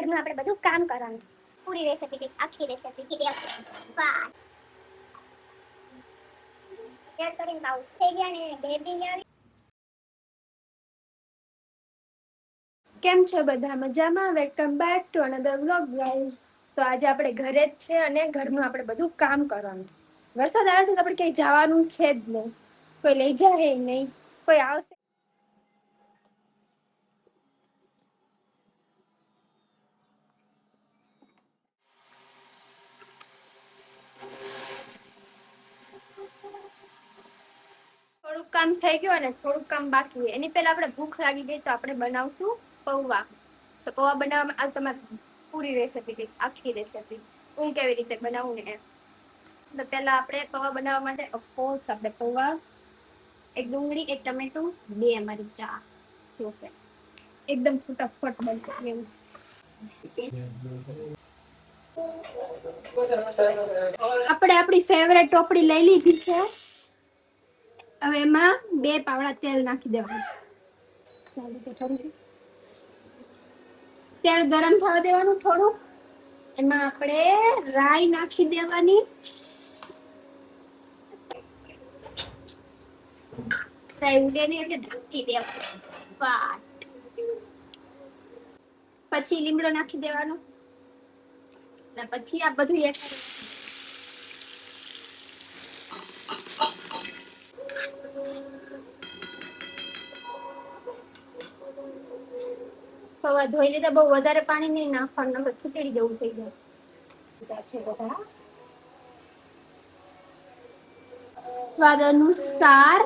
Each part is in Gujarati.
ઘરનું આપણે બધું કામ કરવાનું. પૂરી રેસીપી ડીશ, આખી રેસીપી વાહ શેર કરીને આવું થઈ ગયા ને બેબી આવી. કેમ છો બધા? મજામાં? Welcome back to another vlog guys. તો આજે આપણે ઘરે જ છે અને ઘરનું આપણે બધું કામ કરવાનું. વરસાદ આવે છે તો આપણે ક્યાંય જવાનું છે જ નહીં. કોઈ લઈ જાય નહીં, કોઈ આવશે. થોડુંક કામ થઈ ગયું અને થોડુંક કામ બાકી હોય. એની પહેલા આપણે ભૂખ લાગી ગઈ તો આપણે બનાવશું પૌવા. તો પૌવા બનાવવામાં આ તમારે પૂરી રેસીપી ડીશ, આખી રેસીપી હું કેવી રીતે બનાવું ને એમ. તો પહેલા આપણે પૌવા બનાવવા માટે ઓફકોર્સ આપણે પૌવા, એક ડુંગળી, એક ટમેટું, 2 મરચા જોશે. એકદમ ફટાફટ બનશે એવું. આપણે આપણી ફેવરેટ ટોપડી લઈ લીધી છે. હવે એમાં 2 પાવડા તેલ નાખી દેવાનું. તેલ ગરમ થવા દેવાનું થોડું. એમાં આપણે રાઈ નાખી દેવાની. રાઈ ઉડે ને એટલે ઢાંકી દેવાનું. પછી લીમડો નાખી દેવાનો. અને પછી આ બધું એક પૌવા ધોઈ લીધા. બહુ વધારે પાણી નહીં નાખવાનું, ખીચડી જેવું થઈ જાય છે. બધા સ્વાદ અનુસાર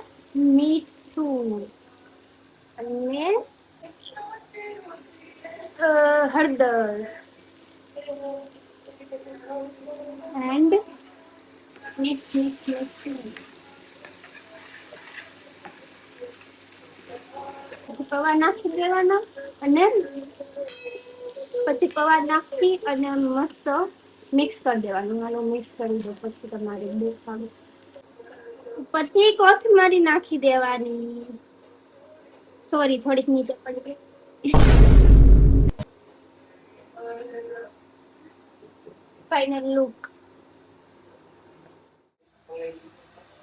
મીઠું અને હળદર એન્ડ મિક્સ. પૌવા નાખી દેવાના અને પછી પૌવા નાખી અને મસ્ત મિક્સ કરી દેવાનું. આનું મિક્સ કરી દો પછી તમારે દેખાડું. ઉપરથી કોથમરી નાખી દેવાની. સોરી, થોડીક નીચે પડી ગઈ. Final look.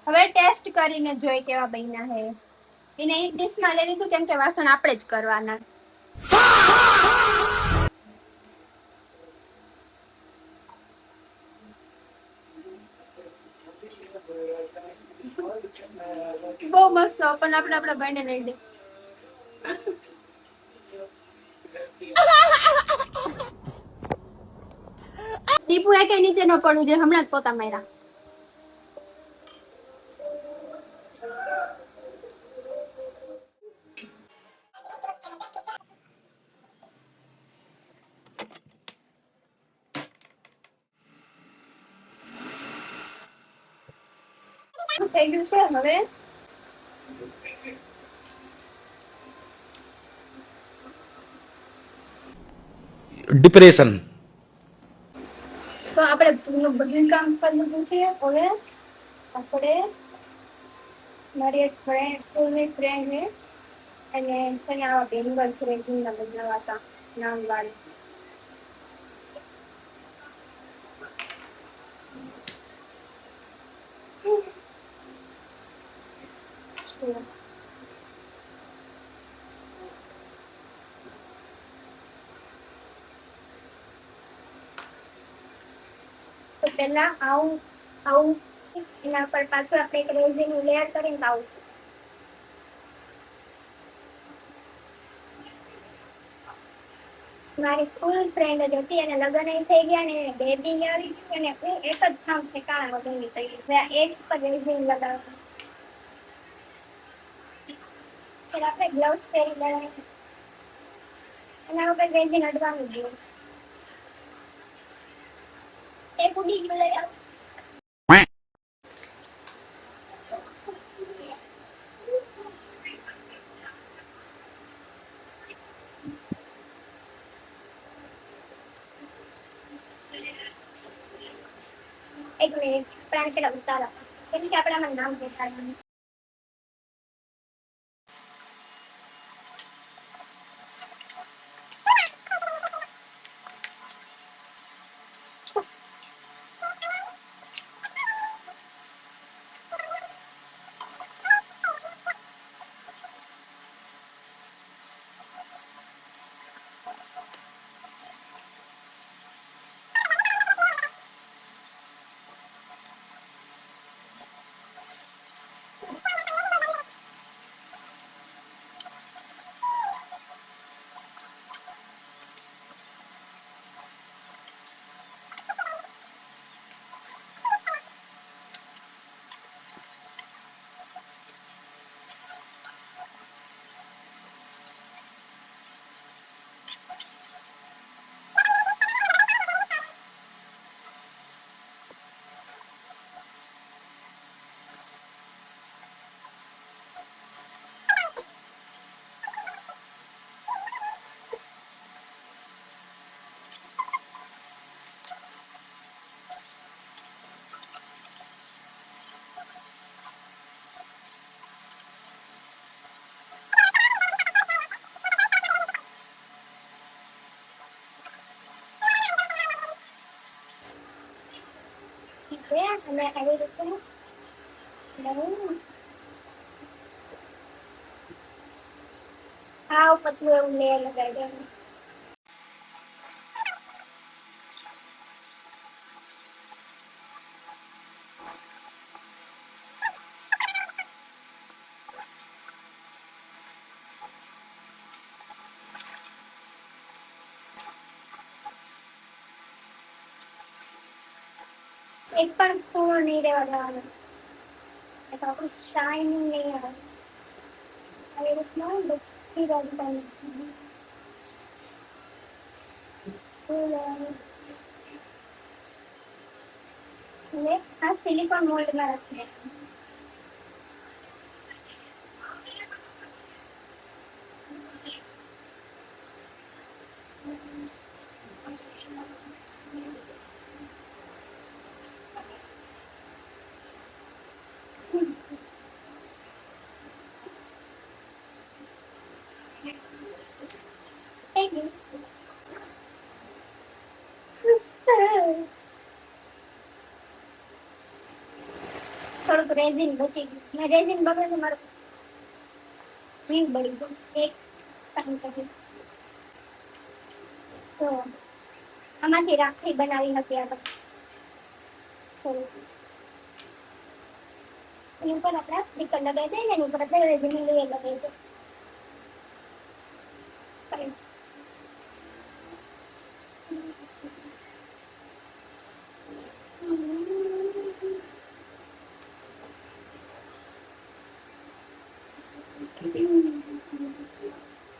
હવે ટેસ્ટ કરીને જોઈ કેવા બન્યા હે. એને એક ડીશમાં લઈ લીધું કેમ કે વાસણ આપણે જ કરવાના. બહુ મસ્ત. પણ આપણે આપણા ભાઈને લઈ દે. દીપુ એ કઈ નીચે ન પડવું જોઈએ. હમણાં જ પોતા માર્યા. થઈ ગયું છે. હવે डिप्रेशन તો આપણે બધું કામ કરી લીધું છે. હવે આપણે મારી એક ફ્રેન્ડ, સ્કૂલની ફ્રેન્ડ ને અને છે ને આવા બેંગલ્સ રેઝિનના બનાવતા નામ વાળી. તો પહેલા આવું આવું એના પર પાછું આપણે એક રેઝિનનું લેયર કરીને આવું. મારી સ્કૂલ ફ્રેન્ડ જ હતી અને લગ્ન થઈ ગયા ને બેબી આવી ગયું અને હું એક જ કામ ઠેકાણા વગરની થઈ ગઈ. એક પર રેઝિન લગાવવાનું. પછી આપણે ગ્લવ્સ પહેરી લેવાના. એના ઉપર રેઝિન અડવાનું જ. એક ઉડી ગયું લઈ આવ. એક મિનિટ, પ્રાણ પેલા ઉતારા કેમ કે આપણે આમાં નામ દેખાડવાનું. અને આવી રીતે લઉં. હાવ પતલું એવું લેયર લગાવી દેવાનું. એક પણ ખૂણો નહીં રહેવા દેવાનો. એટલે આપણું શાઇનિંગ નહીં આવે. આવી રીતના બધી બાજુ પાણી લેવાનું. અને આ સિલિકોન મોલ્ડમાં રાખી દેવાનું. થઈ ગયું. થોડુંક રેઝિન બચી ગયું. મેં રેઝિન બગડે તો મારો જીવ બળી ગયો. એક કામ કર્યું તો આમાંથી રાખડી બનાવી હતી આપણે. સોરી, એની ઉપર આપણે સ્ટીકર લગાવી દઈએ ને એની ઉપર આપણે રેઝિન લેયર લગાવી દઈએ. Fine.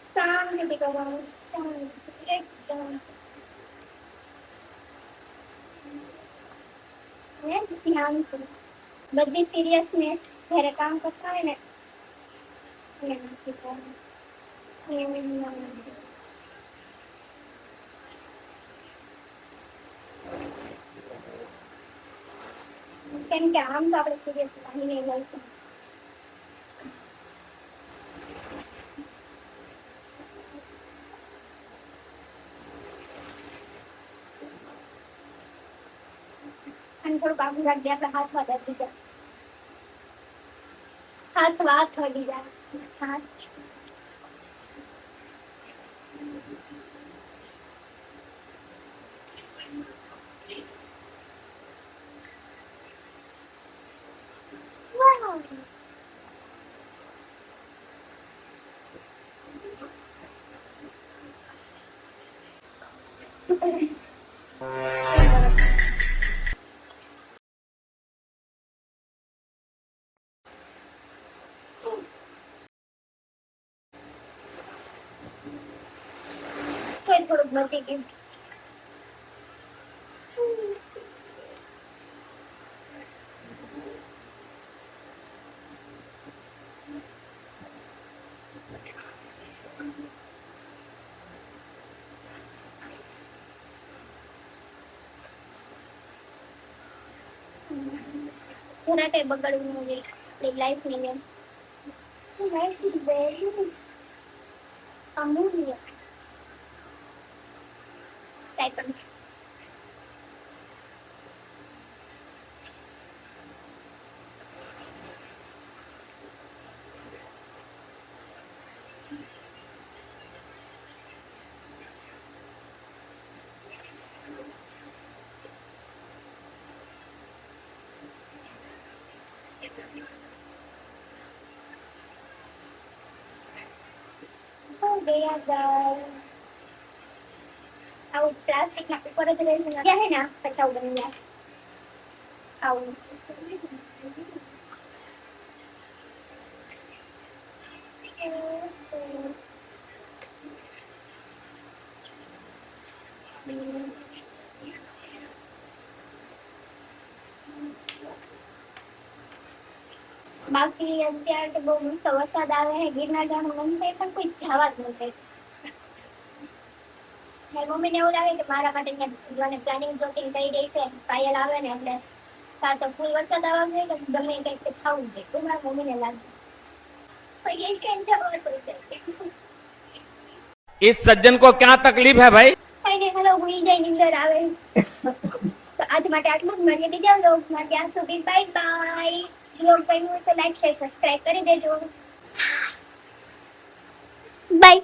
શાંતિથી કરવાનું. શાંતિ એકદમ. ને ધ્યાનથી. બધી સિરિયસનેસ જ્યારે કામ કરતા હોય ને એનાથી કરવાનું. કેમ કે આમ તો આપણે સિરિયસ નહીં લઈશું. અને થોડુંક આગળ રાખી દે. આપણે હાથ વાળા દીધા. હાથ વાળી જાય. હાથ થોડુંક બચી ગયું. જરા કઈ બગડવું ન જોઈએ આપણી લાઈફની જેમ. લાઈફ ઇઝ વેરી અમૂલ્ય. કાંઈ પણ ગયા ગાય. આવું પ્લાસ્ટિકના પેપર જ લઈને ગયા હે ને પછી આવું બની જાય. આવું બાકી અત્યારે તો બહુ મસ્ત વરસાદ આવે છે. ગિરનાર જવાનું મન થાય પણ કોઈ જવા જ નથી. મારી મમ્મીને એવું લાગે કે મારા માટે ત્યાં પ્લાનિંગ પ્લોટિંગ કરી રહી છે. પાયલ આવે ને એટલે કાં તો ફૂલ વરસાદ આવવા જોઈએ કે ગમે કંઈક થવું જોઈએ. તો મારા મમ્મીને લાગે પણ એ કઈ જવા પડી જાય. इस सज्जन को क्या तकलीफ है भाई? કઈ નહીં, હલો હુઈ જાય, નીંદર આવે. તો આજ માટે આટલું જ. મળીએ બીજા વ્લોગમાં. ત્યાં સુધી બાય બાય. વ્લોગ ગમ્યું હોય તો લાઈક શેર સબસ્ક્રાઇબ કરી દેજો. બાય.